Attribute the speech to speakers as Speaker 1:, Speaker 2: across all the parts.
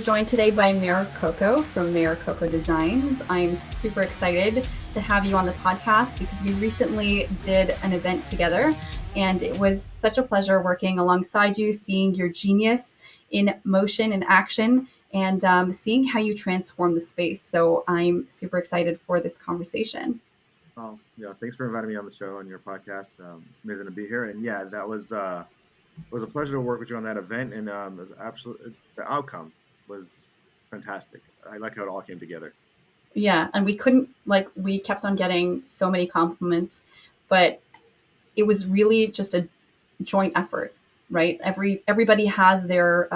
Speaker 1: joined today by Meir Kolko from Meir Kolko Designs. I'm super excited to have you on the podcast because we recently did an event together, and it was such a pleasure working alongside you, seeing your genius in motion and action, and seeing how you transform the space. So I'm super excited for this conversation.
Speaker 2: Oh, yeah. Thanks for inviting me on the show and your podcast. It's amazing to be here. And yeah, that was a pleasure to work with you on that event. And it was absolutely the outcome was fantastic. I like how it all came together.
Speaker 1: Yeah, and we couldn't we kept on getting so many compliments, but it was really just a joint effort, right? Everybody has their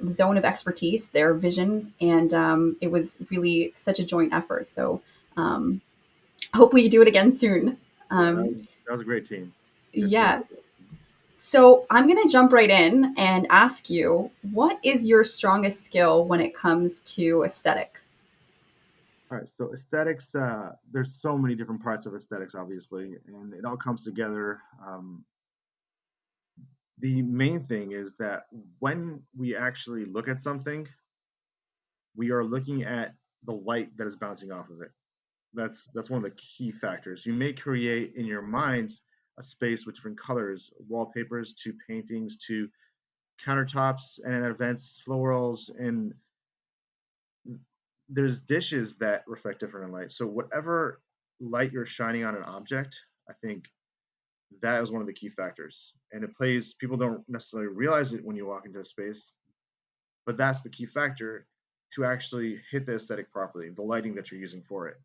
Speaker 1: zone of expertise, their vision, and it was really such a joint effort. So um, hope we do it again soon.
Speaker 2: Yeah,
Speaker 1: Um,
Speaker 2: that was a great team. Great team.
Speaker 1: yeah. So I'm going to jump right in and ask you, what is your strongest skill when it comes to aesthetics?
Speaker 2: All right. So aesthetics, there's so many different parts of aesthetics, obviously, and it all comes together. The main thing is that when we actually look at something, we are looking at the light that is bouncing off of it. That's one of the key factors. You may create in your mind a space with different colors, wallpapers to paintings to countertops and events, florals, and there's dishes that reflect different light. So whatever light you're shining on an object, I think that is one of the key factors. And it plays, people don't necessarily realize it when you walk into a space, but that's the key factor to actually hit the aesthetic properly, the lighting that you're using for it.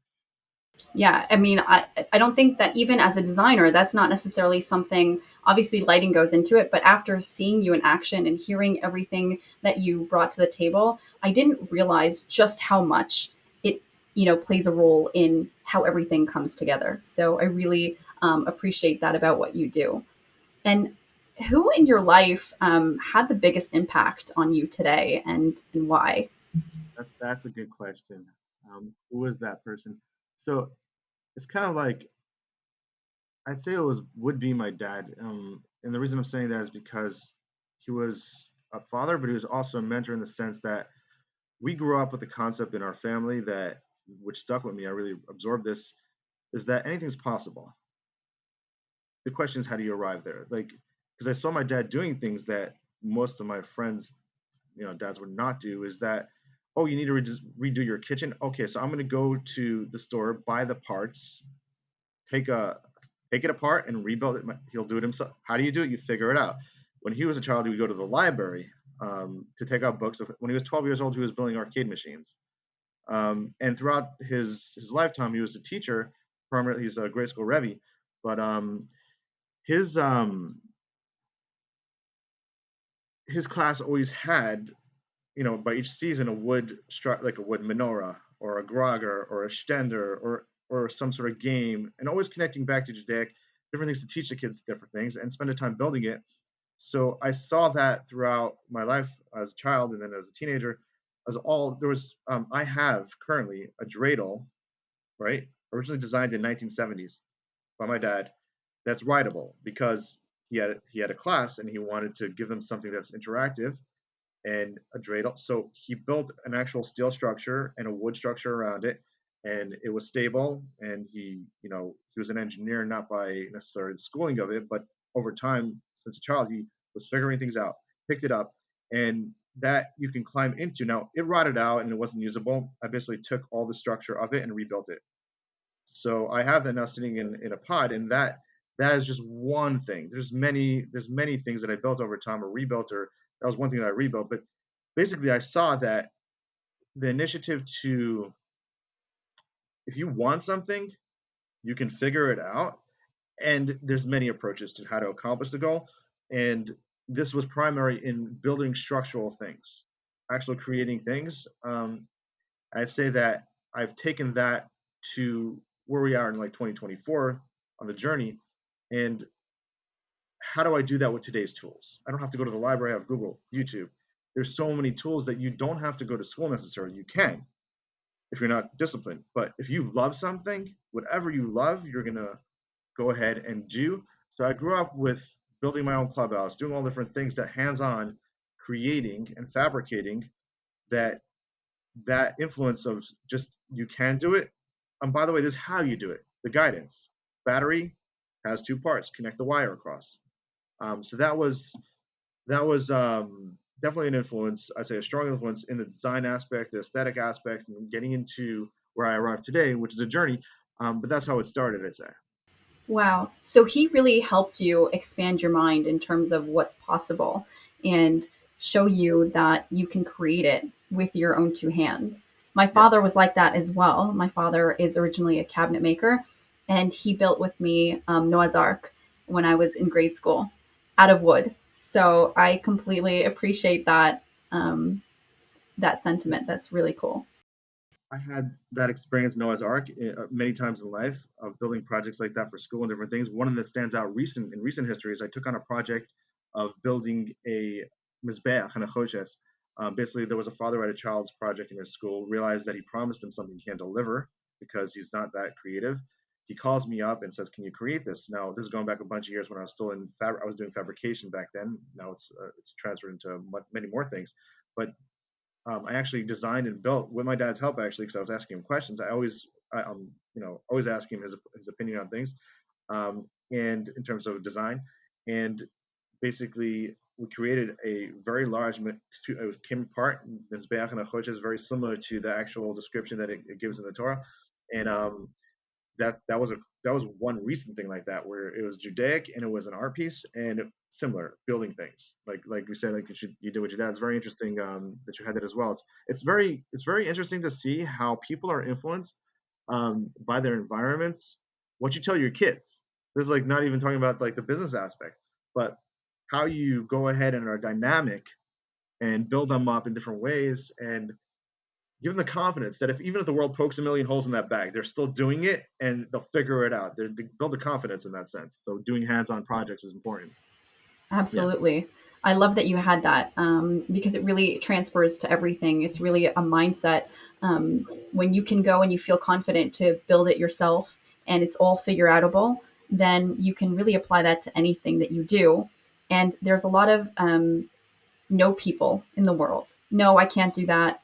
Speaker 1: Yeah, I mean, I don't think that even as a designer, that's not necessarily something. Obviously, lighting goes into it, but after seeing you in action and hearing everything that you brought to the table, I didn't realize just how much it plays a role in how everything comes together. So I really appreciate that about what you do. And who in your life had the biggest impact on you today, and why?
Speaker 2: That's a good question. Who was that person? So it's kind of like I'd say it was would be my dad. And the reason I'm saying that is because he was a father, but he was also a mentor in the sense that we grew up with the concept in our family that which stuck with me. I really absorbed this is that anything's possible. The question is how do you arrive there? Like because I saw my dad doing things that most of my friends, dads would not do. Is that oh you need to redo your kitchen? Okay, so I'm going to go to the store, buy the parts, take a take it apart and rebuild it. He'll do it himself. How do you do it? You figure it out. When he was a child, he would go to the library to take out books. When he was 12 years old, he was building arcade machines. And throughout his lifetime, he was a teacher. Primarily, he's a grade school Rebbe, but his um, his class always had, by each season, a wood like a wood menorah or a grogger or a stender or some sort of game, and always connecting back to Judaic, different things to teach the kids different things and spend the time building it. So I saw that throughout my life as a child and then as a teenager, as all there was. I have currently a dreidel, right, originally designed in 1970s by my dad, that's rideable because he had a class and he wanted to give them something that's interactive and a dreidel. So he built an actual steel structure and a wood structure around it, and it was stable. And he was an engineer, not by necessarily the schooling of it, but over time, since a child, he was figuring things out, picked it up, and that you can climb into. Now it rotted out and it wasn't usable. I basically took all the structure of it and rebuilt it. So I have that now sitting in a pod, and that is just one thing. There's many things that I built over time or rebuilt, or that was one thing that I rebuilt. But basically, I saw that the initiative to if you want something, you can figure it out, and there's many approaches to how to accomplish the goal. And this was primary in building structural things, actually creating things. I'd say that I've taken that to where we are in like 2024 on the journey. And how do I do that with today's tools? I don't have to go to the library. I have Google, YouTube. There's so many tools that you don't have to go to school necessarily. You can if you're not disciplined. But if you love something, whatever you love, you're going to go ahead and do. So I grew up with building my own clubhouse, doing all different things that hands on creating and fabricating. that that influence of just you can do it. And by the way, this is how you do it. The guidance. Battery has two parts. Connect the wire across. So that was definitely an influence. I'd say a strong influence in the design aspect, the aesthetic aspect, and getting into where I arrived today, which is a journey. But that's how it started. I'd say.
Speaker 1: Wow. So he really helped you expand your mind in terms of what's possible and show you that you can create it with your own two hands. My father
Speaker 2: Yes.
Speaker 1: was like that as well. My father is originally a cabinet maker, and he built with me Noah's Ark when I was in grade school out of wood. So I completely appreciate that sentiment. That's really cool.
Speaker 2: I had that experience, Noah's Ark, many times in life of building projects like that for school and different things. One that stands out in recent history is I took on a project of building a mizbeach and a choshes. Basically, there was a father at a child's project in his school, realized that he promised him something he can't deliver because he's not that creative. He calls me up and says, "Can you create this?" Now, this is going back a bunch of years when I was still I was doing fabrication back then. Now it's transferred into many more things, but I actually designed and built with my dad's help actually because I was asking him questions. Always ask him his opinion on things, and in terms of design, and basically we created a very large. It came apart. Mizbeach and Achosh is very similar to the actual description that it gives in the Torah, and that was one recent thing like that where it was Judaic and it was an art piece and similar building things like we said like you did with your dad. It's very interesting that you had that as well. It's very interesting to see how people are influenced by their environments. What you tell your kids. This is like not even talking about like the business aspect, but how you go ahead and are dynamic and build them up in different ways and give them the confidence that if even if the world pokes a million holes in that bag, they're still doing it and they'll figure it out. They build the confidence in that sense. So doing hands-on projects is important. Yeah,
Speaker 1: Absolutely. I love that you had that because it really transfers to everything. It's really a mindset when you can go and you feel confident to build it yourself and it's all figure outable, then you can really apply that to anything that you do. And there's a lot of no people in the world. No, I can't do that.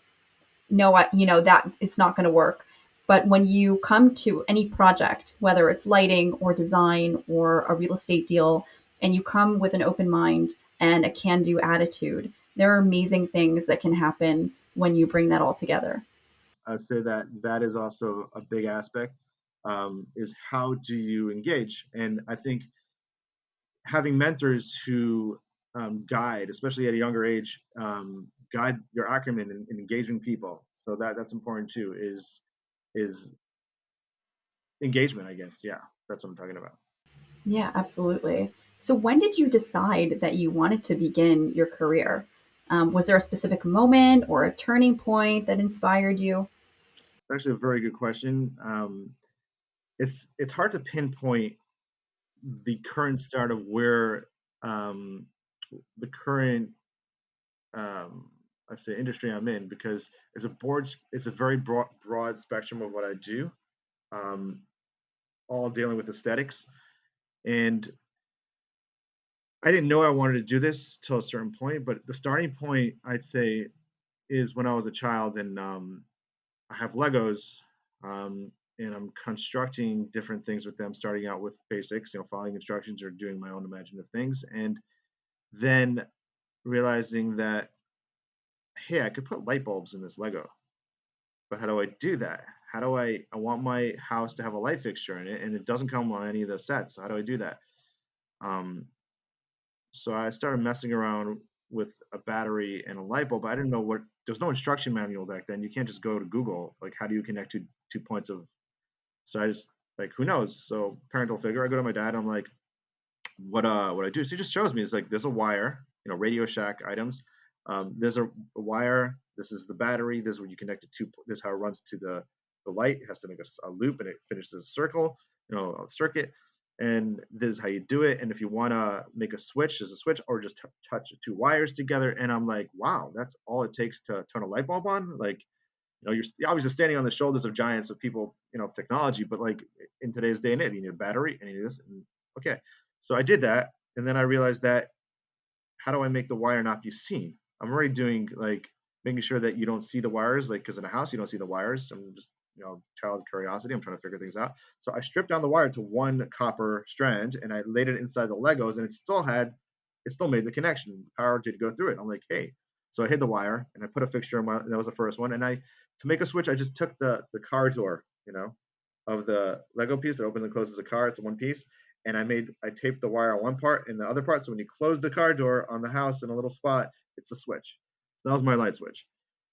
Speaker 1: No, that it's not going to work. But when you come to any project, whether it's lighting or design or a real estate deal, and you come with an open mind and a can do attitude, there are amazing things that can happen when you bring that all together.
Speaker 2: I'd say that that is also a big aspect. Is how do you engage? And I think having mentors who guide, especially at a younger age, guide your acumen in engaging people. So that's important too. Is engagement, I guess. Yeah, that's what I'm talking about.
Speaker 1: Yeah, absolutely. So, when did you decide that you wanted to begin your career? Was there a specific moment or a turning point that inspired you?
Speaker 2: It's actually a very good question. It's hard to pinpoint the current start of where um, the current I say industry I'm in because it's a very broad spectrum of what I do, um, all dealing with aesthetics. And I didn't know I wanted to do this till a certain point, but the starting point I'd say is when I was a child and I have Legos, and I'm constructing different things with them, starting out with basics, following instructions or doing my own imaginative things, and then realizing that, hey, I could put light bulbs in this Lego, but how do I do that? How do I want my house to have a light fixture in it, and it doesn't come on any of the sets. So how do I do that? Um, so I started messing around with a battery and a light bulb. I didn't know what. There was no instruction manual back then. You can't just go to Google like how do you connect two points of. So I just like who knows. So parental figure. I go to my dad. I'm like, what I do. So he just shows me. It's like there's a wire, Radio Shack items. There's a wire. This is the battery. This is where you connect it to. This is how it runs to the light. It has to make a loop and it finishes a circle, a circuit. And this is how you do it. And if you want to make a switch, there's a switch, or just touch two wires together. And I'm like, wow, that's all it takes to turn a light bulb on. Like, you're obviously standing on the shoulders of giants of people, of technology. But like in today's day and age, you need a battery and you need this. And okay, so I did that, and then I realized that how do I make the wire not be seen? I'm already doing like making sure that you don't see the wires, like because in a house you don't see the wires. I'm just child curiosity. I'm trying to figure things out. So I stripped down the wire to one copper strand and I laid it inside the Legos, and it still made the connection. Power did go through it. I'm like, hey. So I hid the wire and I put a fixture in that was the first one. And to make a switch, I just took the car door, of the Lego piece that opens and closes the car. It's one piece. And I taped the wire on one part and the other part. So when you close the car door on the house in a little spot, it's a switch. So that was my light switch.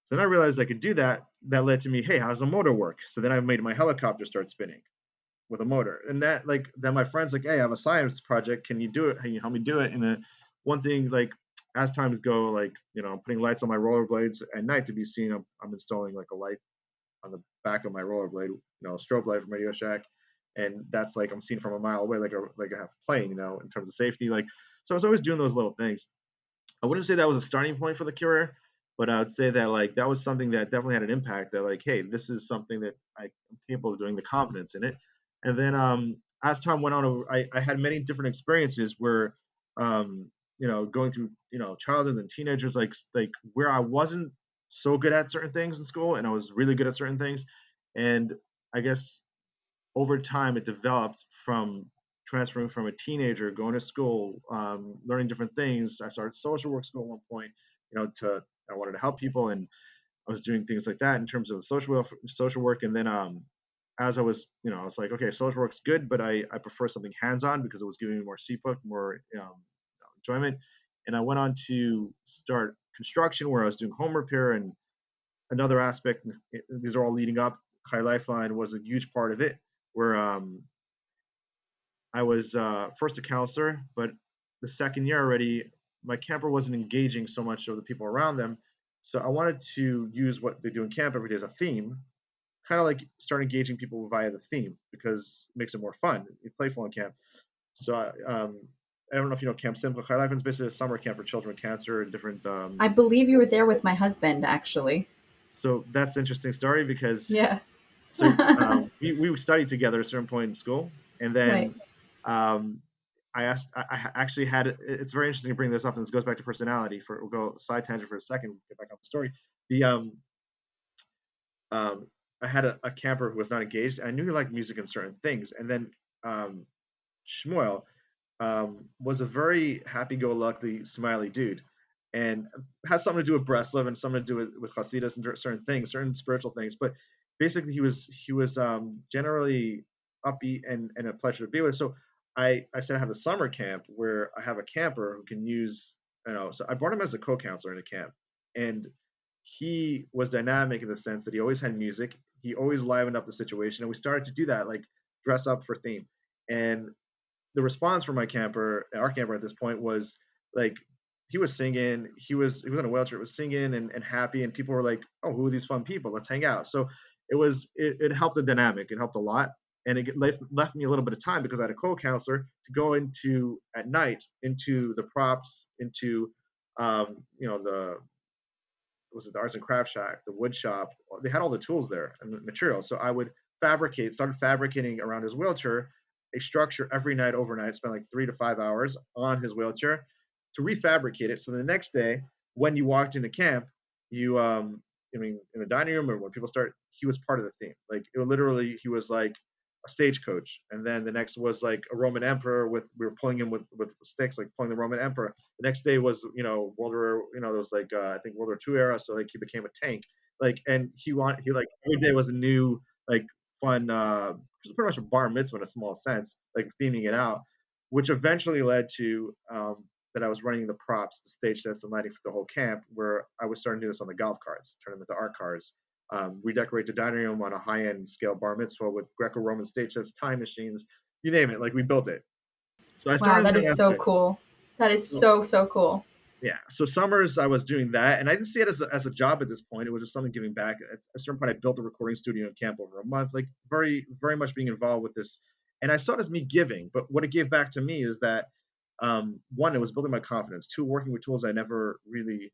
Speaker 2: So then I realized I could do that. That led to me, hey, how does the motor work? So then I made my helicopter start spinning with a motor. And then my friends like, hey, I have a science project. Can you do it? Can you help me do it? And one thing, like as times go, like, I'm putting lights on my rollerblades at night to be seen. I'm installing like a light on the back of my rollerblade, a strobe light from Radio Shack. And that's like I'm seen from a mile away, like a plane, in terms of safety. Like, so I was always doing those little things. I wouldn't say that was a starting point for the career, but I would say that like that was something that definitely had an impact. That like, hey, this is something that I'm capable of doing. The confidence in it, and then as time went on, I had many different experiences where, going through childhood and teenagers, like where I wasn't so good at certain things in school, and I was really good at certain things, and I guess over time it developed from transferring from a teenager going to school, learning different things. I started social work school at one point, to I wanted to help people, and I was doing things like that in terms of the social work. And then as I was, I was like, okay, social work's good, but I prefer something hands-on because it was giving me more CPUC, more enjoyment. And I went on to start construction where I was doing home repair and another aspect. These are all leading up. High Lifeline was a huge part of it, where I was first a counselor, but the second year already, my camper wasn't engaging so much of the people around them. So I wanted to use what they do in camp every day as a theme, kind of like start engaging people via the theme because it makes it more fun, playful in camp. So I don't know if you know Camp Simple. High Life is basically a summer camp for children with cancer and different.
Speaker 1: I believe you were there with my husband, actually.
Speaker 2: So that's an interesting story because
Speaker 1: Yeah.
Speaker 2: so we studied together at a certain point in school, and
Speaker 1: Right.
Speaker 2: then um, I actually had it's very interesting to bring this up, and this goes back to personality. We'll go side tangent for a second, get back on the story. The um, I had a camper who was not engaged. I knew he liked music and certain things, and then um, Shmuel was a very happy-go-lucky, smiley dude, and has something to do with Breslov and something to do with Hasidus and certain things, certain spiritual things. But basically, he was generally upbeat and a pleasure to be with. So I said I have a summer camp where I have a camper who can use. So I brought him as a co-counselor in a camp, and he was dynamic in the sense that he always had music. He always livened up the situation, and we started to do that, like dress up for theme. And the response from our camper at this point was like he was singing, he was in a wheelchair, was singing and happy, and people were like, "Oh, who are these fun people? Let's hang out." So it helped the dynamic, it helped a lot, and it left me a little bit of time because I had a co-counselor to go into at night into the props, into the was it the arts and craft shack, the wood shop. They had all the tools there and the materials. So I would started fabricating around his wheelchair a structure every night overnight, spent like 3 to 5 hours on his wheelchair to refabricate it. So the next day, when you walked into camp, in the dining room or when people start, he was part of the theme. Like it literally, he was like a stagecoach. And then the next was like a Roman emperor we were pulling him with sticks, like pulling the Roman emperor. The next day was, World War, there was like, I think World War II era. So like he became a tank. Like, and he like every day was a new, like fun, pretty much a bar mitzvah in a small sense, like theming it out, which eventually led to, that I was running the props, the stage sets, and lighting for the whole camp, where I was starting to do this on the golf carts, turn them into art cars. Redecorate the dining room on a high-end scale bar mitzvah with Greco-Roman stage sets, time machines, you name it. Like we built it. So I
Speaker 1: Wow,
Speaker 2: started in
Speaker 1: that
Speaker 2: that
Speaker 1: is so
Speaker 2: aspect.
Speaker 1: cool. That is
Speaker 2: So
Speaker 1: so, so cool.
Speaker 2: yeah, so summers I was doing that, and I didn't see it as a job at this point. It was just something giving back. At a certain point, I built a recording studio in camp over a month, like very, very much being involved with this. And I saw it as me giving, but what it gave back to me is that one, it was building my confidence. Two, working with tools I never really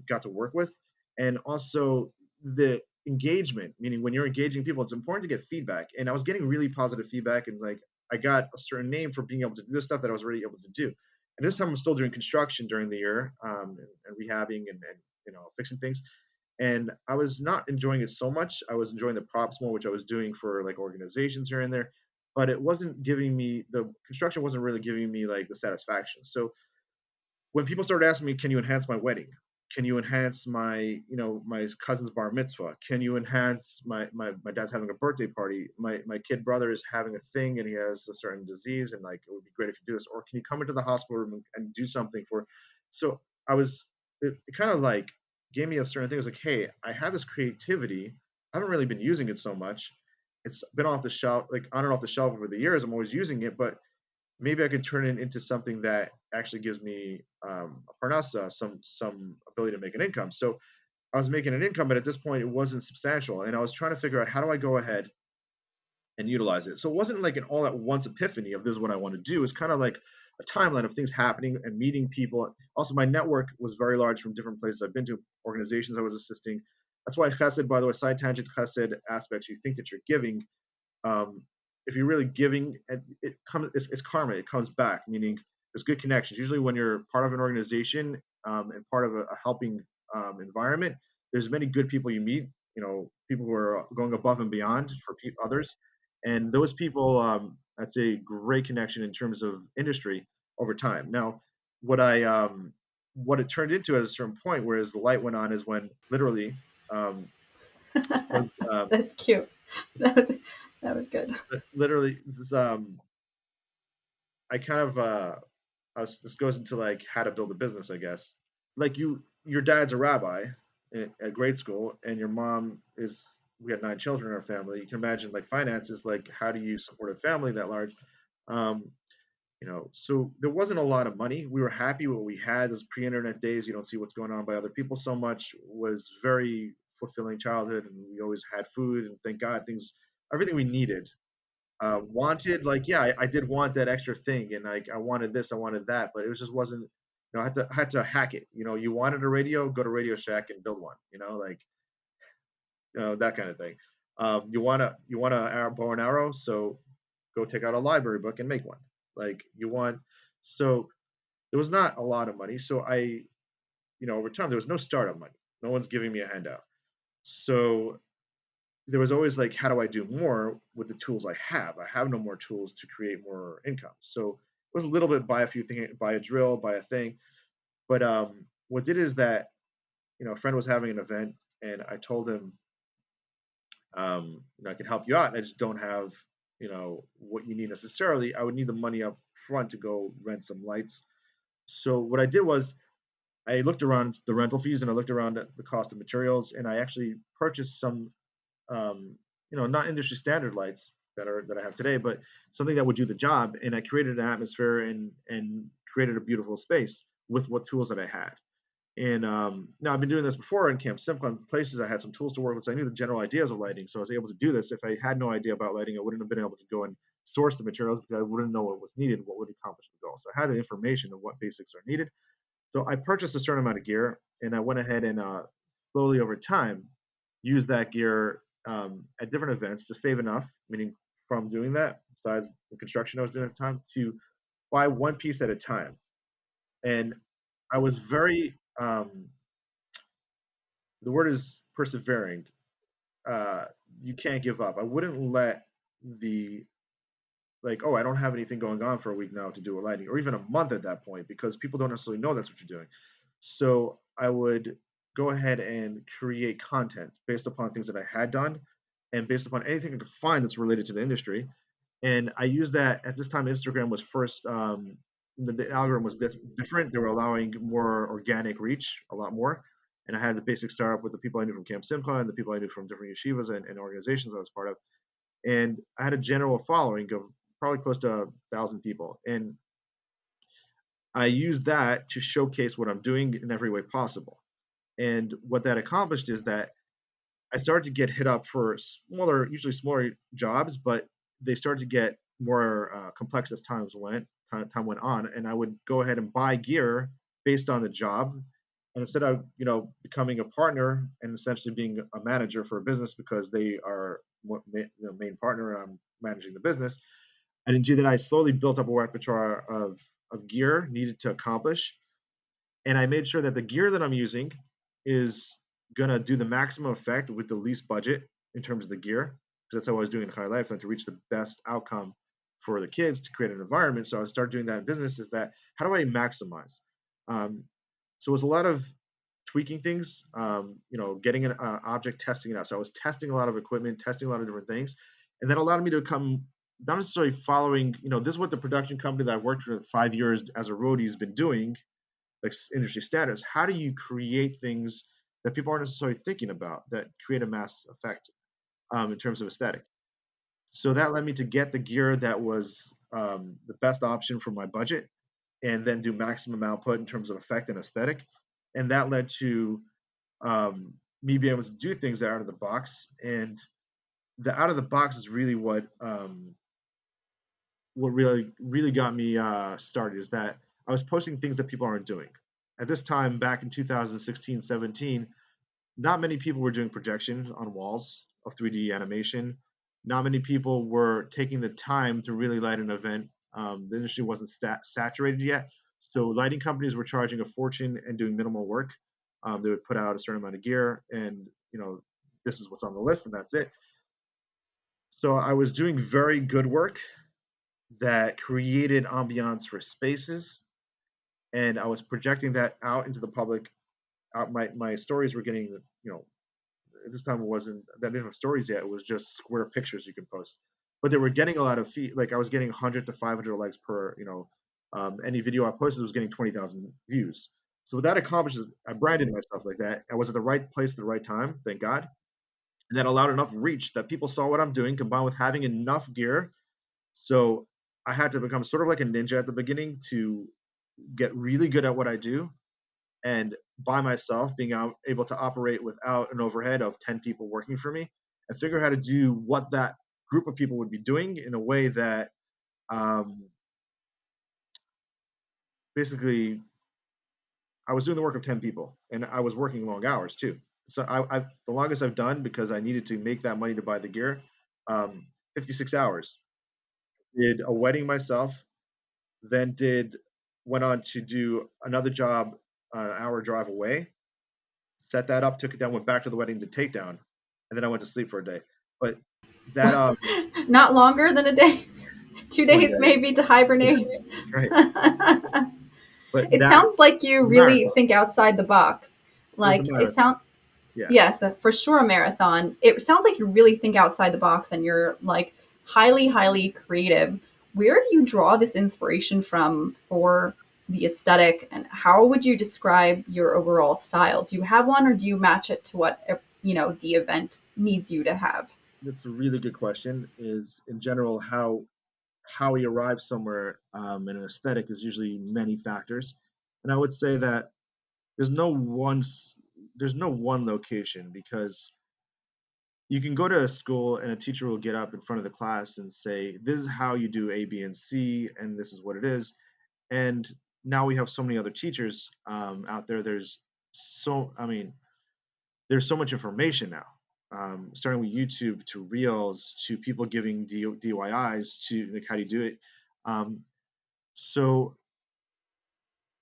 Speaker 2: got to work with, and also the engagement. Meaning, when you're engaging people, it's important to get feedback. And I was getting really positive feedback, and like I got a certain name for being able to do the stuff that I was already able to do. And this time I'm still doing construction during the year, and rehabbing and fixing things. And I was not enjoying it so much. I was enjoying the props more, which I was doing for like organizations here and there, but it wasn't giving me the construction wasn't really giving me like the satisfaction. So when people started asking me, "Can you enhance my wedding? Can you enhance my cousin's bar mitzvah? Can you enhance my dad's having a birthday party? My kid brother is having a thing and he has a certain disease and like it would be great if you do this. Or can you come into the hospital room and do something for?" So I was it kind of like gave me a certain thing. It was like, hey, I have this creativity. I haven't really been using it so much. It's been off the shelf, like on and off the shelf over the years. I'm always using it, but maybe I could turn it into something that actually gives me a parnasa, some ability to make an income. So I was making an income, but at this point it wasn't substantial, and I was trying to figure out how do I go ahead and utilize it. So it wasn't like an all at once epiphany of this is what I want to do. It's kind of like a timeline of things happening and meeting people. Also, my network was very large from different places I've been to, organizations I was assisting. That's why chesed, by the way, side tangent chesed aspects, you think that you're giving, if you're really giving, it comes. It's karma. It comes back. Meaning, there's good connections. Usually, when you're part of an organization and part of a helping environment, there's many good people you meet. People who are going above and beyond for others, and those people, that's a great connection in terms of industry over time. Now, what I what it turned into at a certain point, whereas the light went on, is when literally was
Speaker 1: That's cute. That was that was good.
Speaker 2: literally this is I kind of this goes into like how to build a business, I guess. Like your dad's a rabbi at grade school, and your mom is. We had 9 children in our family. You can imagine like finances, like how do you support a family that large? Um, so there wasn't a lot of money. We were happy with what we had. Those pre-internet days, you don't see what's going on by other people so much. Was very fulfilling childhood, and we always had food, and thank God everything we needed wanted, like, yeah, I did want that extra thing, and like I wanted this, I wanted that, but it was just wasn't. I had to hack it. You wanted a radio, go to Radio Shack and build one. Like that kind of thing. You want a bow and arrow, so go take out a library book and make one. Like you want. So there was not a lot of money. So over time there was no startup money. No one's giving me a handout. So there was always like, how do I do more with the tools I have? I have no more tools to create more income. So it was a little bit buy a few things, buy a drill, buy a thing. But what did is that, a friend was having an event and I told him, I can help you out. I just don't have, what you need necessarily. I would need the money up front to go rent some lights. So what I did was I looked around the rental fees and I looked around at the cost of materials and I actually purchased some not industry standard lights that I have today, but something that would do the job. And I created an atmosphere and created a beautiful space with what tools that I had. And now I've been doing this before in Camp Simcha places. I had some tools to work with. So I knew the general ideas of lighting, so I was able to do this. If I had no idea about lighting, I wouldn't have been able to go and source the materials because I wouldn't know what was needed, what would accomplish the goal. So I had the information of what basics are needed. So I purchased a certain amount of gear, and I went ahead and slowly over time used that gear at different events to save enough, meaning from doing that, besides the construction I was doing at the time, to buy one piece at a time. And I was very, the word is persevering. Uh, you can't give up. I wouldn't let the like, oh, I don't have anything going on for a week now to do a lighting, or even a month at that point, because people don't necessarily know that's what you're doing. So I would go ahead and create content based upon things that I had done and based upon anything I could find that's related to the industry. And I used that at this time. Instagram was first, the algorithm was different. They were allowing more organic reach, a lot more. And I had the basic startup with the people I knew from Camp Simcha and the people I knew from different yeshivas and organizations I was part of. And I had a general following of probably close to 1,000 people. And I used that to showcase what I'm doing in every way possible. And what that accomplished is that I started to get hit up for usually smaller jobs, but they started to get more complex as time went on. And I would go ahead and buy gear based on the job. And instead of becoming a partner and essentially being a manager for a business because they are the main partner and I'm managing the business, I didn't do that. I slowly built up a repertoire of gear needed to accomplish, and I made sure that the gear that I'm using is gonna do the maximum effect with the least budget in terms of the gear, because that's how I was doing in high life, and to reach the best outcome for the kids to create an environment. So I started doing that in business. Is that how do I maximize? Um, so it was a lot of tweaking things, getting an object, testing it out. So I was testing a lot of equipment, testing a lot of different things, and that allowed me to come not necessarily following. This is what the production company that I've worked for 5 years as a roadie has been doing, like industry standards. How do you create things that people aren't necessarily thinking about that create a mass effect in terms of aesthetic? So that led me to get the gear that was the best option for my budget, and then do maximum output in terms of effect and aesthetic. And that led to me being able to do things out of the box. And the out of the box is really what really got me started. Is that I was posting things that people aren't doing. At this time, back in 2016, 17, not many people were doing projection on walls of 3D animation. Not many people were taking the time to really light an event. The industry wasn't saturated yet, so lighting companies were charging a fortune and doing minimal work. They would put out a certain amount of gear, and this is what's on the list, and that's it. So I was doing very good work that created ambiance for spaces, and I was projecting that out into the public. Out my stories were getting, at this time it wasn't that didn't have stories yet. It was just square pictures you can post, but they were getting a lot of feed. Like I was getting 100 to 500 likes per. Any video I posted was getting 20,000 views. So what that accomplishes, I branded myself like that. I was at the right place at the right time, thank God, and that allowed enough reach that people saw what I'm doing, combined with having enough gear. So I had to become sort of like a ninja at the beginning to get really good at what I do, and by myself being able to operate without an overhead of 10 people working for me, and figure out how to do what that group of people would be doing in a way that um, basically I was doing the work of 10 people, and I was working long hours too. So the longest I've done, because I needed to make that money to buy the gear, 56 hours. Did a wedding myself, then did went on to do another job an hour drive away, set that up, took it down, went back to the wedding to takedown, and then I went to sleep for a day. But that
Speaker 1: Not longer than a day,
Speaker 2: 20
Speaker 1: 2 days
Speaker 2: days,
Speaker 1: maybe to hibernate.
Speaker 2: right? But
Speaker 1: It
Speaker 2: that
Speaker 1: sounds like you
Speaker 2: was a
Speaker 1: really
Speaker 2: marathon.
Speaker 1: think outside the box.
Speaker 2: It was a
Speaker 1: Like it
Speaker 2: marathon.
Speaker 1: sounds,
Speaker 2: Yeah,
Speaker 1: yes, for sure a marathon. It sounds like you really think outside the box and you're like highly, highly creative. Where do you draw this inspiration from for the aesthetic, and how would you describe your overall style? Do you have one, or do you match it to what the event needs you to have?
Speaker 2: that's a really good question. Is in general how we arrive somewhere in an aesthetic is usually many factors, and I would say that there's no one there's no one location, because you can go to a school and a teacher will get up in front of the class and say, this is how you do A, B, and C, and this is what it is. And now we have so many other teachers out there. There's so much information now, starting with YouTube to Reels to people giving DIYs to like how do you do it. Um, so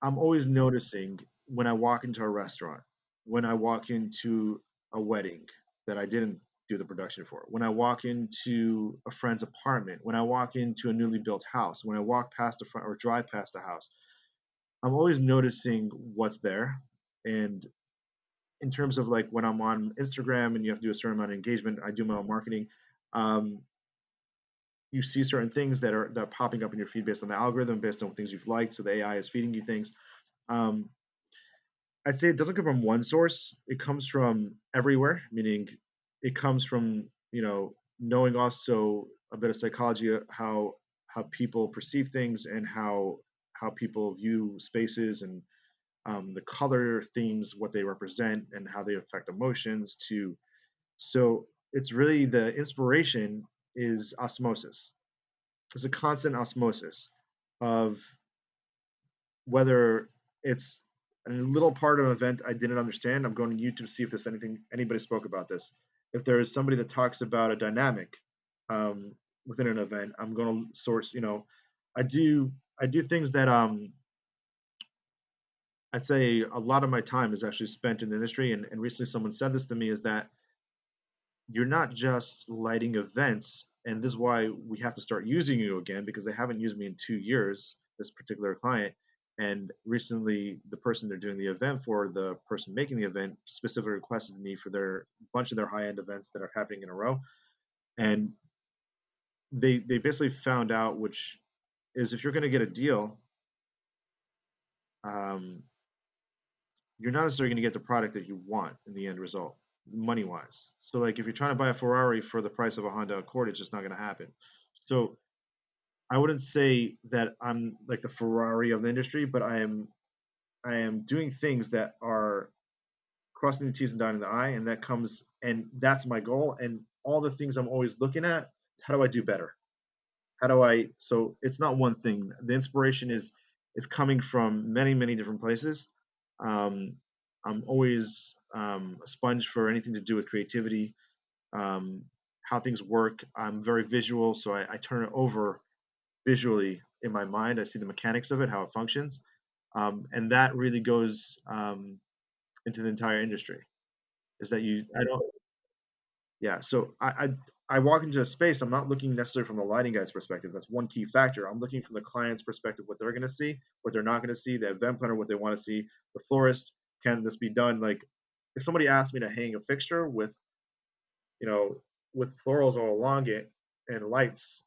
Speaker 2: I'm always noticing when I walk into a restaurant, when I walk into a wedding that I didn't do the production for, when I walk into a friend's apartment, when I walk into a newly built house, when I walk past the front or drive past the house, I'm always noticing what's there. And in terms of like when I'm on Instagram and you have to do a certain amount of engagement, I do my own marketing. Um, you see certain things that are popping up in your feed based on the algorithm, based on things you've liked. So the AI is feeding you things. Um, I'd say it doesn't come from one source. It comes from everywhere, meaning it comes from, knowing also a bit of psychology, how people perceive things, and how people view spaces, and the color themes, what they represent, and how they affect emotions too. So it's really the inspiration is osmosis. It's a constant osmosis of whether it's a little part of an event I didn't understand. I'm going to YouTube to see if there's anybody spoke about this. If there is somebody that talks about a dynamic um, within an event, I'm going to source. I do things that I'd say a lot of my time is actually spent in the industry, and recently someone said this to me is that you're not just lighting events, and this is why we have to start using you again because they haven't used me in 2 years, this particular client. And recently, the person they're doing the event for, the person making the event, specifically requested me for their bunch of their high end events that are happening in a row. And they basically found out, which is if you're going to get a deal, um, you're not necessarily going to get the product that you want in the end result, money wise. So, like, if you're trying to buy a Ferrari for the price of a Honda Accord, it's just not going to happen. So, I wouldn't say that I'm like the Ferrari of the industry, but I am doing things that are crossing the T's and dotting the I, and that comes and that's my goal. And all the things I'm always looking at, how do I do better? How do I so it's not one thing. The inspiration is coming from many, many different places. Um, I'm always a sponge for anything to do with creativity, um, how things work. I'm very visual, so I turn it over visually in my mind. I see the mechanics of it, how it functions, and that really goes into the entire industry. Is that you? I don't. Yeah. So I walk into a space. I'm not looking necessarily from the lighting guy's perspective. That's one key factor. I'm looking from the client's perspective, what they're going to see, what they're not going to see, the event planner, what they want to see, the florist. Can this be done? Like, if somebody asked me to hang a fixture you know, with florals all along it and lights,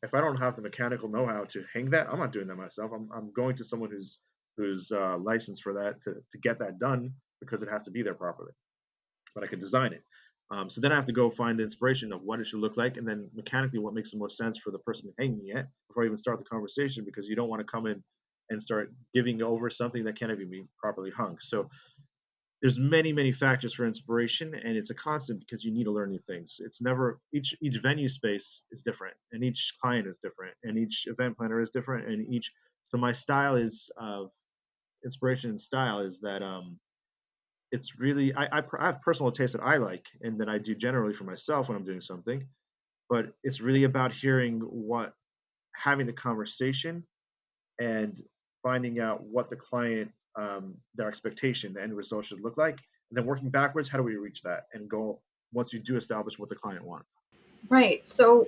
Speaker 2: if I don't have the mechanical know-how to hang that, I'm not doing that myself. I'm going to someone who's licensed for that to get that done because it has to be there properly. But I could design it. So then I have to go find the inspiration of what it should look like, and then mechanically what makes the most sense for the person hanging it before I even start the conversation, because you don't want to come in and start giving over something that can't even be properly hung. So there's many, many factors for inspiration, and it's a constant because you need to learn new things. It's never each venue space is different, and each client is different, and each event planner is different, and each so my style is inspiration and style is that it's really I have personal taste that I like and that I do generally for myself when I'm doing something, but it's really about hearing what having the conversation and finding out what the client their expectation, the end result should look like, and then working backwards. How do we reach that and go once you do establish what the client wants?
Speaker 1: Right. So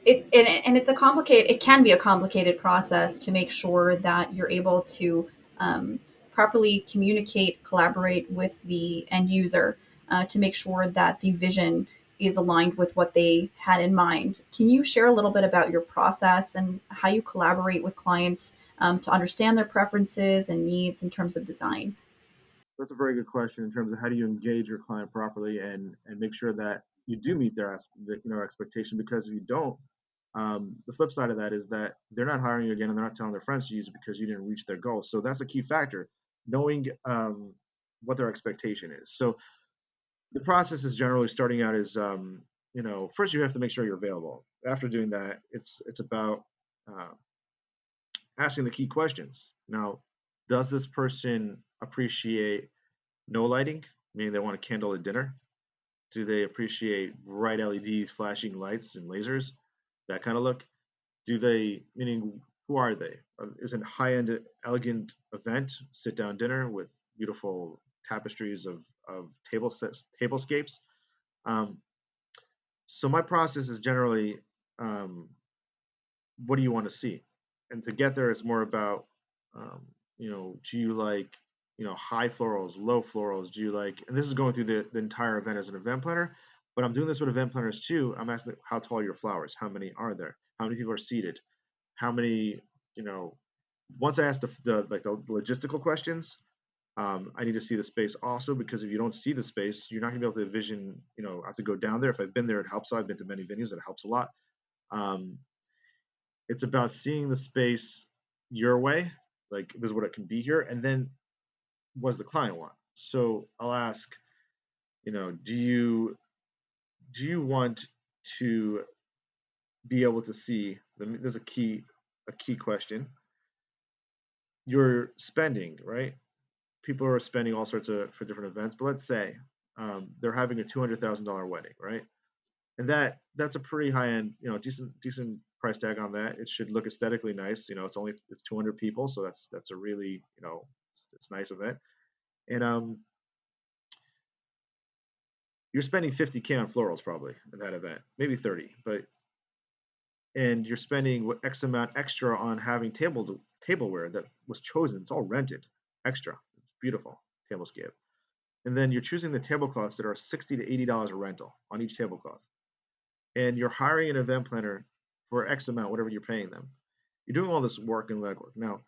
Speaker 1: and it's a complicated it can be a complicated process to make sure that you're able to um, properly communicate, collaborate with the end user, to make sure that the vision is aligned with what they had in mind. Can you share a little bit about your process and how you collaborate with clients, to understand their preferences and needs in terms of design?
Speaker 2: That's a very good question in terms of how do you engage your client properly and make sure that you do meet their expectation, because if you don't, the flip side of that is that they're not hiring you again and they're not telling their friends to use it because you didn't reach their goal. So that's a key factor, knowing what their expectation is. So the process is generally starting out as first you have to make sure you're available. After doing that, it's about uh, asking the key questions. Now, does this person appreciate no lighting, meaning they want a candle at dinner? Do they appreciate bright LEDs, flashing lights, and lasers? That kind of look. Do they, meaning who are they? Is it a high-end, elegant event, sit-down dinner with beautiful tapestries of tablescapes? Um, so my process is generally, um, what do you want to see? And to get there, it's more about, do you like, high florals, low florals? Do you like, and this is going through the entire event as an event planner, but I'm doing this with event planners too. I'm asking how tall are your flowers? How many are there? How many people are seated? How many, you know, once I ask the logistical questions, I need to see the space also, because if you don't see the space, you're not gonna be able to envision, I have to go down there. If I've been there, it helps. I've been to many venues, it helps a lot. Um, it's about seeing the space your way, like this is what it can be here, and then what does the client want? So I'll ask, do you want to be able to see? There's a key question. You're spending, right? People are spending all sorts of for different events, but let's say they're having a $200,000 wedding, right? And that's a pretty high end, decent price tag on that. It should look aesthetically nice. It's 200 people, so that's a really it's a nice event. And you're spending 50K on florals probably at that event, maybe 30, but and you're spending what X amount extra on having tableware that was chosen. It's all rented extra. It's beautiful tablescape. And then you're choosing the tablecloths that are $60 to $80 a rental on each tablecloth. And you're hiring an event planner for X amount, whatever you're paying them. You're doing all this work and legwork. Now,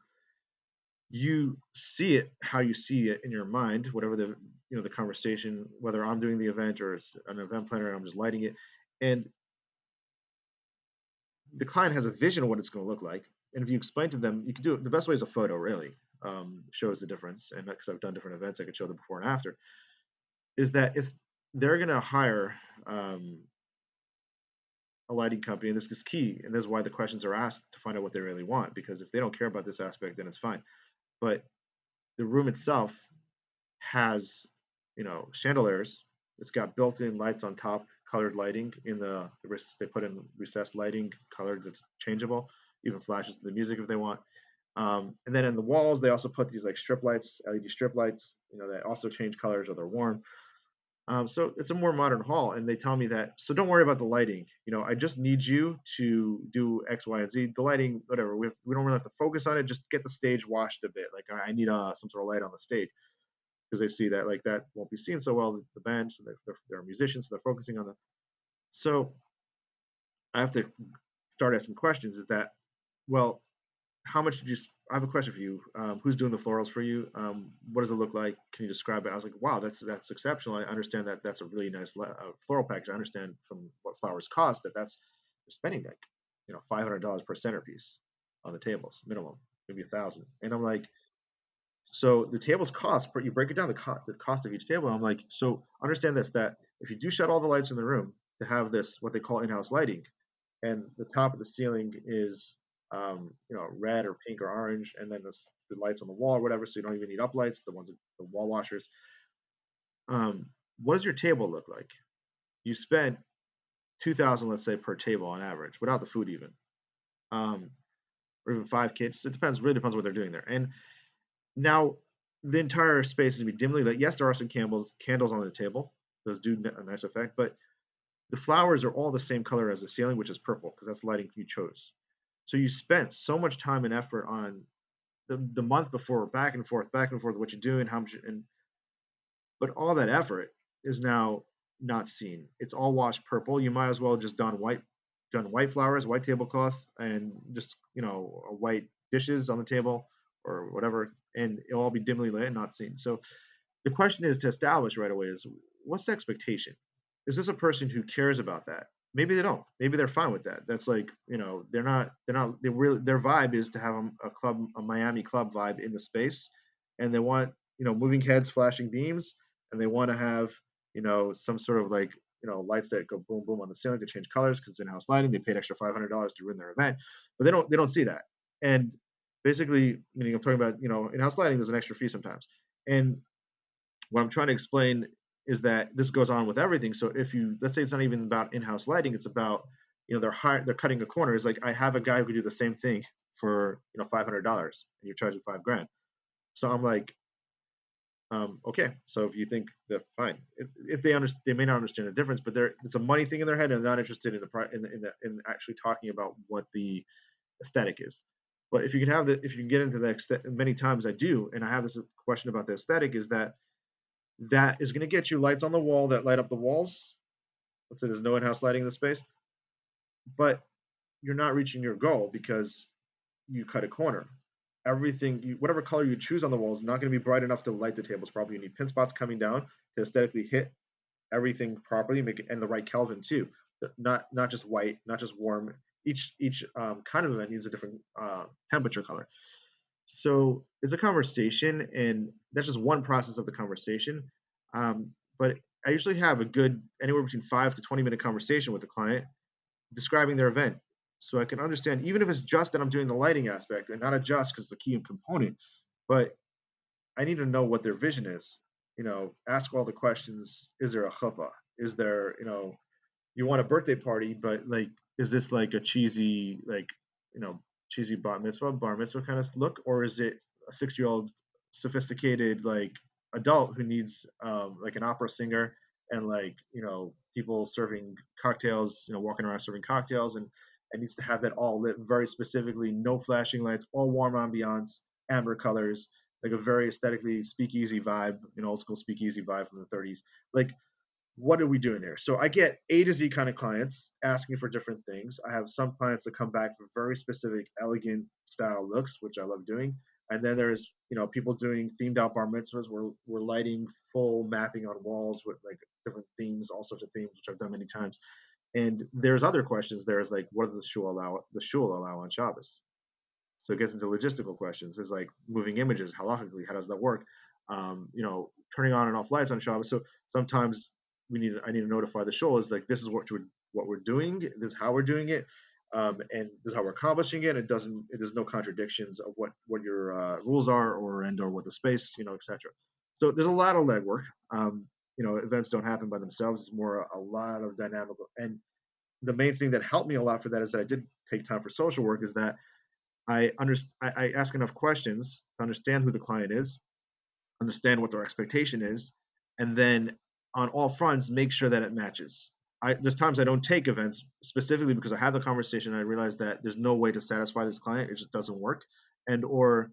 Speaker 2: you see it how you see it in your mind, whatever the conversation, whether I'm doing the event or it's an event planner and I'm just lighting it. And the client has a vision of what it's going to look like. And if you explain to them, you can do it. The best way is a photo, really, shows the difference. And because I've done different events, I could show the before and after. Is that if they're going to hire a lighting company, and this is key, and this is why the questions are asked to find out what they really want. Because if they don't care about this aspect, then it's fine. But the room itself has, chandeliers. It's got built-in lights on top, colored lighting in they put in recessed lighting, colored that's changeable, even flashes to the music if they want. And then in the walls, they also put these like strip lights, LED strip lights, that also change colors or they're warm. So it's a more modern hall, and they tell me that. So don't worry about the lighting. I just need you to do X, Y, and Z. The lighting, whatever. We don't really have to focus on it. Just get the stage washed a bit. Like I need some sort of light on the stage because they see that like that won't be seen so well. The band, so they're musicians, so they're focusing on them. So I have to start asking questions. Is that well? How much did you? I have a question for you. Who's doing the florals for you? What does it look like? Can you describe it? I was like, wow, that's exceptional. I understand that that's a really nice floral package. I understand from what flowers cost that's you're spending like $500 per centerpiece on the tables minimum, maybe 1,000. And I'm like, so the tables cost, but you break it down the cost of each table. And I'm like, so understand this that if you do shut all the lights in the room to have this what they call in-house lighting, and the top of the ceiling is red or pink or orange, and then the lights on the wall or whatever, so you don't even need up lights, the wall washers. What does your table look like? You spent 2,000, let's say, per table on average, without the food even, or even 5 kids. It depends. Really depends what they're doing there. And now the entire space is gonna be dimly lit. Yes, there are some candles on the table. Those do a nice effect, but the flowers are all the same color as the ceiling, which is purple because that's the lighting you chose. So you spent so much time and effort on the month before, back and forth, what you're doing, how much, but all that effort is now not seen. It's all washed purple. You might as well just done white flowers, white tablecloth, and just white dishes on the table or whatever, and it'll all be dimly lit and not seen. So the question is to establish right away is what's the expectation? Is this a person who cares about that? Maybe they don't. Maybe they're fine with that. That's like, they really, their vibe is to have a Miami club vibe in the space. And they want, moving heads, flashing beams. And they want to have, some sort of like, lights that go boom, boom on the ceiling to change colors because it's in-house lighting. They paid extra $500 to ruin their event, but they don't see that. And basically, meaning I'm talking about, in-house lighting, there's an extra fee sometimes. And what I'm trying to explain is that this goes on with everything. So if you let's say it's not even about in-house lighting, it's about they're cutting a corner. It's like I have a guy who could do the same thing for $500 and you're charging $5,000. So I'm like, okay. So if you think that fine, if they may not understand the difference, but it's a money thing in their head and they're not interested in in actually talking about what the aesthetic is. But if you can get into that many times I do, and I have this question about the aesthetic is that is going to get you lights on the wall that light up the walls. Let's say there's no in-house lighting in the space, but you're not reaching your goal because you cut a corner. Whatever color you choose on the wall is not going to be bright enough to light the tables properly. You need pin spots coming down to aesthetically hit everything properly, make it and the right Kelvin too. Not just white, not just warm. Each kind of event needs a different temperature color. So it's a conversation, and that's just one process of the conversation. But I usually have a good anywhere between 5 to 20 minute conversation with the client describing their event, so I can understand, even if it's just that I'm doing the lighting aspect and not a just because it's a key component, but I need to know what their vision is. Ask all the questions. Is there a chuppah? Is there, you want a birthday party, but like is this like a cheesy, like, you know, cheesy bar mitzvah kind of look, or is it a 6 year old sophisticated like adult who needs like an opera singer and like, people serving cocktails, walking around serving cocktails, and needs to have that all lit very specifically, no flashing lights, all warm ambiance, amber colors, like a very aesthetically speakeasy vibe, old school speakeasy vibe from the 30s. Like, what are we doing here? So I get A to Z kind of clients asking for different things. I have some clients that come back for very specific, elegant style looks, which I love doing. And then there's, people doing themed out bar mitzvahs where we're lighting full mapping on walls with like different themes, all sorts of themes, which I've done many times. And there's other questions there is like, what does the shul allow on Shabbos? So it gets into logistical questions. Is like moving images, halachically, how does that work? Turning on and off lights on Shabbos. So sometimes I need to notify the shul is like, this is what we're doing. This is how we're doing it, and this is how we're accomplishing it. There's no contradictions of what your rules are or what the space, etc. So there's a lot of legwork. Events don't happen by themselves. It's more a lot of dynamic. And the main thing that helped me a lot for that is that I did take time for social work. Is that I ask enough questions to understand who the client is, understand what their expectation is, and then on all fronts make sure that it matches. There's times I don't take events specifically because I have the conversation and I realize that there's no way to satisfy this client. It just doesn't work, and or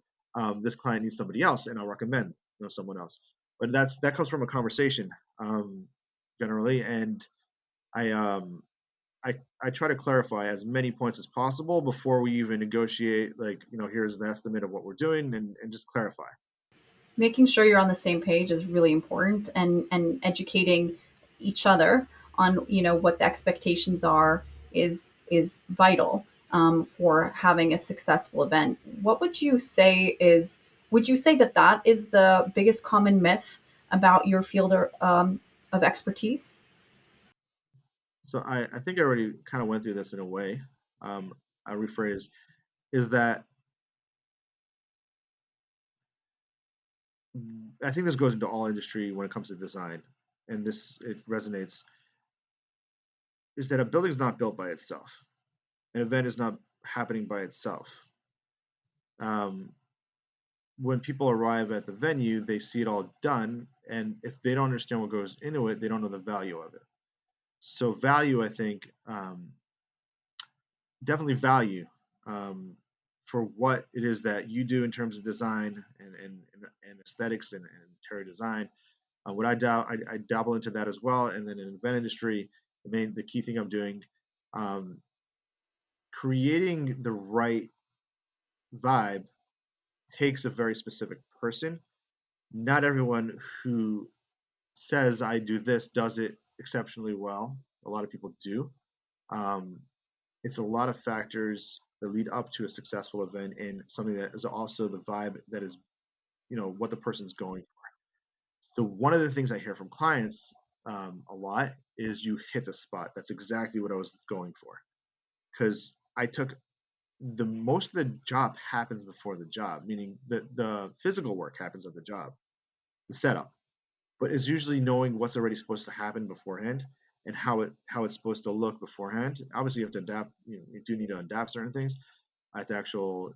Speaker 2: this client needs somebody else, and I'll recommend someone else. But that comes from a conversation, generally, and I um, I try to clarify as many points as possible before we even negotiate. Like, here's the estimate of what we're doing, and just clarify.
Speaker 1: Making sure you're on the same page is really important, and educating each other on what the expectations are is vital, for having a successful event. What would you say that that is the biggest common myth about your field, of expertise?
Speaker 2: So I think I already kind of went through this in a way. I rephrase is that I think this goes into all industry when it comes to design, and this it resonates. Is that a building is not built by itself, an event is not happening by itself. Um, when people arrive at the venue, they see it all done, and if they don't understand what goes into it, they don't know the value of it. So value, I think, definitely value, um, for what it is that you do in terms of design and aesthetics and interior design. What I dabble into that as well, and then in the event industry, the key thing I'm doing, um, creating the right vibe takes a very specific person. Not everyone who says I do this does it exceptionally well. A lot of people do. Um, it's a lot of factors that lead up to a successful event and something that is also the vibe that is, what the person's going for. So one of the things I hear from clients, a lot is you hit the spot. That's exactly what I was going for, because I took the most of the job happens before the job, meaning the physical work happens at the job, the setup, but it's usually knowing what's already supposed to happen beforehand and how it's supposed to look beforehand. Obviously, you have to adapt. You do need to adapt certain things at the actual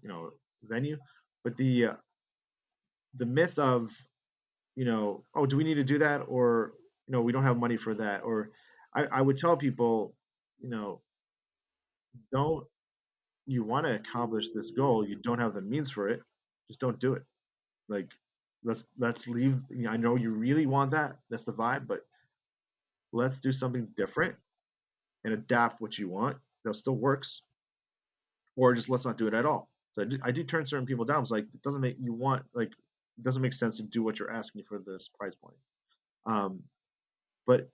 Speaker 2: venue, but the myth of oh, do we need to do that, or we don't have money for that, or I would tell people, you know don't you want to accomplish this goal, you don't have the means for it, just don't do it. Like, let's leave. I know you really want that, that's the vibe, but let's do something different and adapt what you want that still works, or just let's not do it at all. So I do turn certain people down. It's like, it doesn't make you want like it doesn't make sense to do what you're asking for this price point. um, but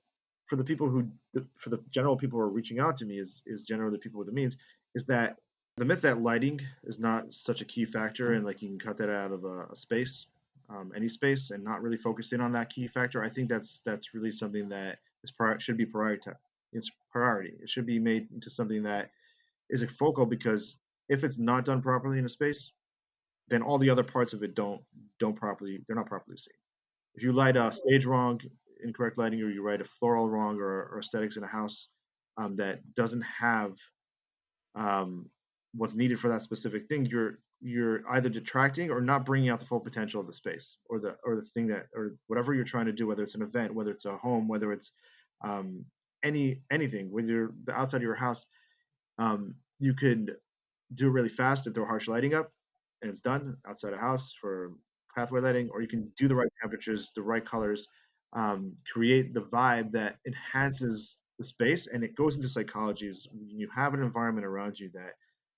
Speaker 2: for the general people who are reaching out to me is generally the people with the means, is that the myth that lighting is not such a key factor, and like you can cut that out of a space, any space, and not really focus in on that key factor. I think that's really something that should be priority. It's priority. It should be made into something that is a focal, because if it's not done properly in a space, then all the other parts of it don't properly they're not properly seen. If you light a stage wrong, incorrect lighting, or you light a floral wrong, or aesthetics in a house, that doesn't have um, what's needed for that specific thing, you're either detracting or not bringing out the full potential of the space or the thing that or whatever you're trying to do, whether it's an event, whether it's a home, whether it's um, anything, when you're the outside of your house. You could do it really fast and throw harsh lighting up, and it's done outside a house for pathway lighting, or you can do the right temperatures, the right colors, create the vibe that enhances the space, and it goes into psychology. Is when you have an environment around you that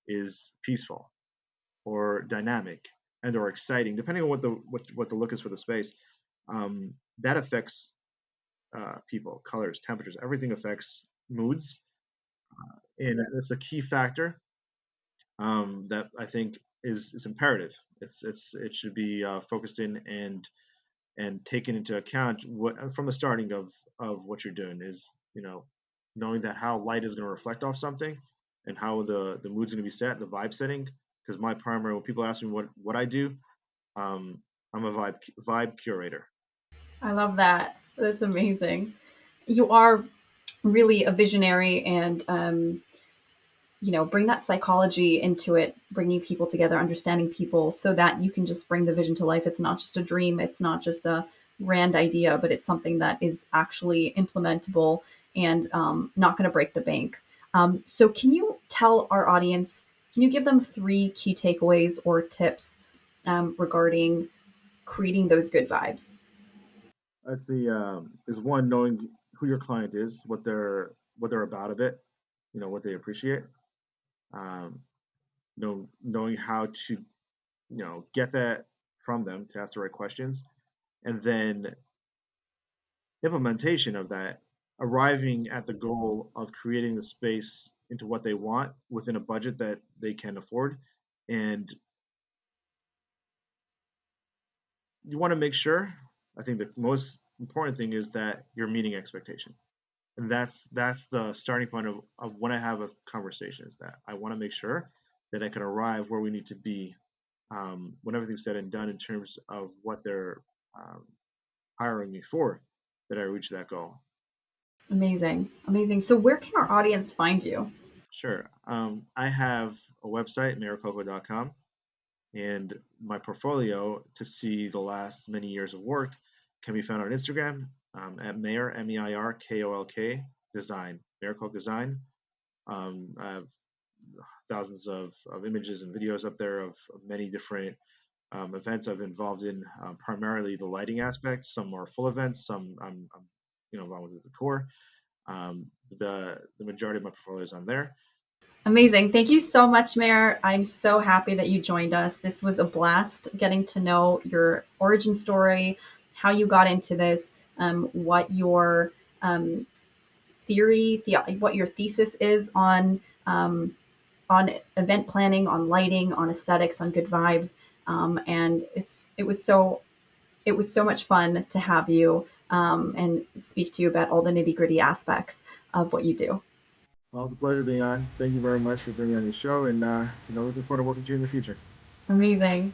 Speaker 2: is peaceful or dynamic and or exciting, depending on what the look is for the space. That affects people, colors, temperatures, everything affects moods, and it's a key factor that I think is imperative. It should be focused in and taken into account what from the starting of what you're doing is, knowing that how light is going to reflect off something and how the mood's going to be set, the vibe setting. Because my primary, when people ask me what I do, um, I'm a vibe curator.
Speaker 1: I love that. That's amazing. You are really a visionary and bring that psychology into it, bringing people together, understanding people so that you can just bring the vision to life. It's not just a dream, it's not just a grand idea, but it's something that is actually implementable and not going to break the bank. So can you tell our audience, can you give them three key takeaways or tips regarding creating those good vibes?
Speaker 2: That's the is one, knowing who your client is, what they're about a bit, what they appreciate. Um, knowing how to get that from them to ask the right questions, and then implementation of that, arriving at the goal of creating the space into what they want within a budget that they can afford. And you want to make sure, I think the most important thing is that you're meeting expectation. And that's the starting point of when I have a conversation, is that I want to make sure that I can arrive where we need to be, when everything's said and done, in terms of what they're um, hiring me for, that I reach that goal.
Speaker 1: Amazing. Amazing. So where can our audience find you?
Speaker 2: Sure. I have a website, meirkolko.com, and my portfolio to see the last many years of work can be found on Instagram, at Meir, Meirkolk Design, Meir Kolk Design. I have thousands of images and videos up there of many different events I've been involved in, primarily the lighting aspect. Some are full events, some I'm involved with the decor. The majority of my portfolio is on there.
Speaker 1: Amazing. Thank you so much, Mayor. I'm so happy that you joined us. This was a blast getting to know your origin story, how you got into this, what your um, what your thesis is on event planning, on lighting, on aesthetics, on good vibes. And it was so much fun to have you and speak to you about all the nitty gritty aspects of what you do.
Speaker 2: Well, it's a pleasure being on. Thank you very much for bringing on the show, and looking forward to working with you in the future.
Speaker 1: Amazing.